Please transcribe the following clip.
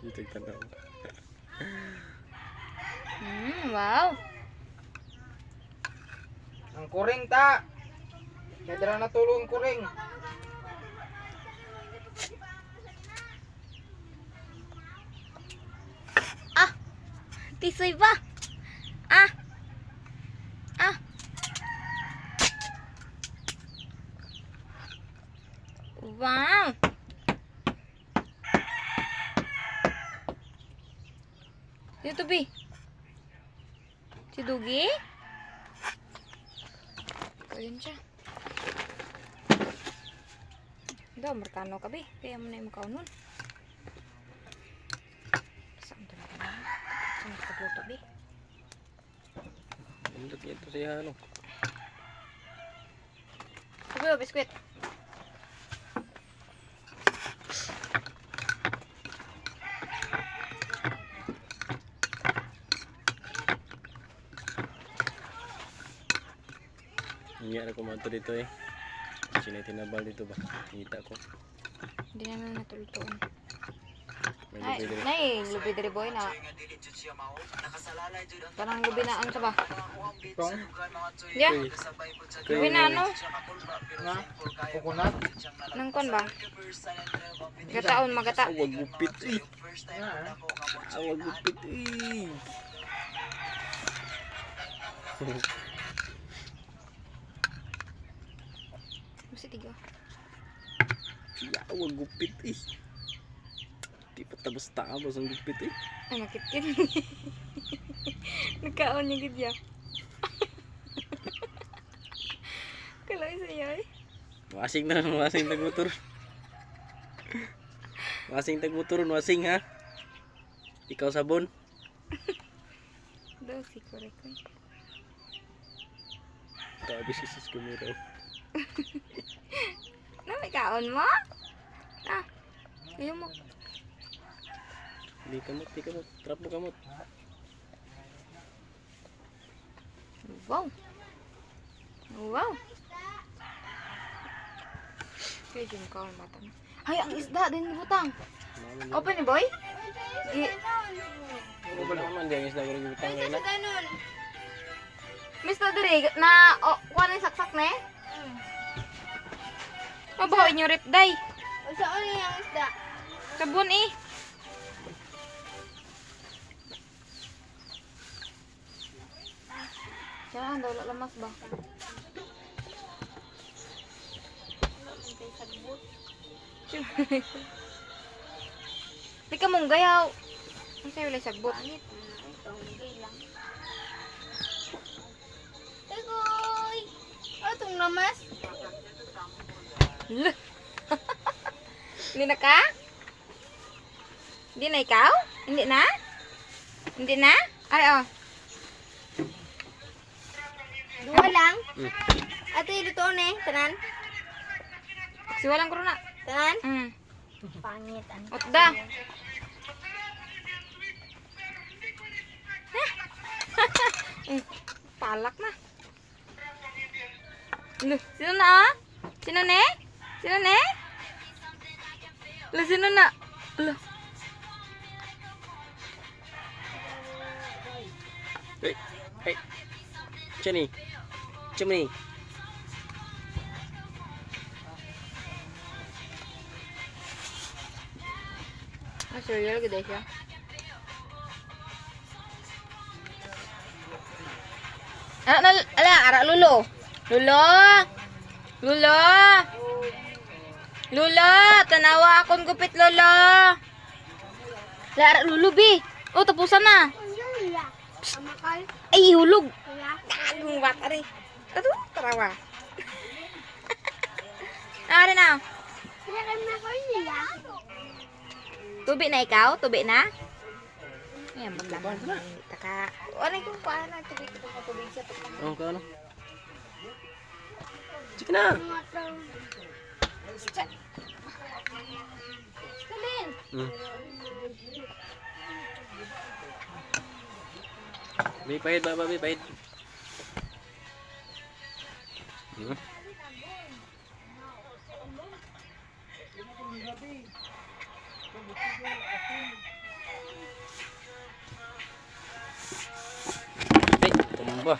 Dito tanaw. Wow. Ang kuring ta. Kaya na tulong kuring. Tisoy ba? Ah. Wow. Dito, Bi. Si Dugi. Ayun siya. Daw, Amerikano ka, Bi. Kaya mo na yung makaunon. Saan ito na ka? Saan ito ka, Bi? Bundot ito siya ano. Sabi mo, biskwit. Hindi ako kumanto dito eh. Sino tinabal dito ba? Kita ko. Hindi naman natulutuan. May Ay, lubi dito. nay, lubi diri boy na. Parang lubi na ang saba. Tong. Yeah, Uy. lubi na ano? Na. Coconut. Nang kon ba? Gataon magata. Awag gupit eh. Na. Awag gupit eh. Mesti tiga. Siya awag gupit eh. Di pa tapos tapos ang gupit eh. Ay, nakitkin. Nagkaon niya gid ya. Kalay sa iya eh. Wasing tagutur. Wasing tagutur, wasing ha. Ikaw sabon. Daw si korek ko. Grabe si sis kumiro. Na may kaon mo? Ah. Ayaw mo. Di kamot. Trap mo kamot. Wow. Wow. Kaya dyan kaon bata mo. Ay, ang isda din butang. Open ni boy? Ano ba naman diyan isda ko gutang ngayon? Ganun. Mr. Diri, na kuha na yung saksak na eh? Mabaho inyo rip day. Saan yung isda? Sabon eh. Diyan, daw lamas ba? Di ka mong gayaw. Ang sa'yo wala sagbot. Tagoy! Atong lamas? Hindi na ka? Hindi na ikaw? Hindi na? Hindi na? Ay, oh. Dua lang? Ato yung lutoon eh, tanan? Siwalang ko na. Tanan? Pangit. Ang Otda. Palak na. Loh, sino na ah? Sino ne? Sino ne? Loh, sino na? Loh. Hey. Chani. Chumni. Ah, cereal gede siya. Ala, Lulo. Lulo, tanawa akong gupit, Lolo. Lara, Lulo, bi. Oh, tapusan na. Amakal? Ay, hulog. Wala. Agong bata rin. Ito, tarawa. Nari na. Wala ka na ko nila. Tubi na ikaw? Tubi na? Ayan, maglaman. Taka. Ano yung paano? Tubi siya. Oh, kano? Sige na. Kalin. May pahit ba? May pahit. Ba,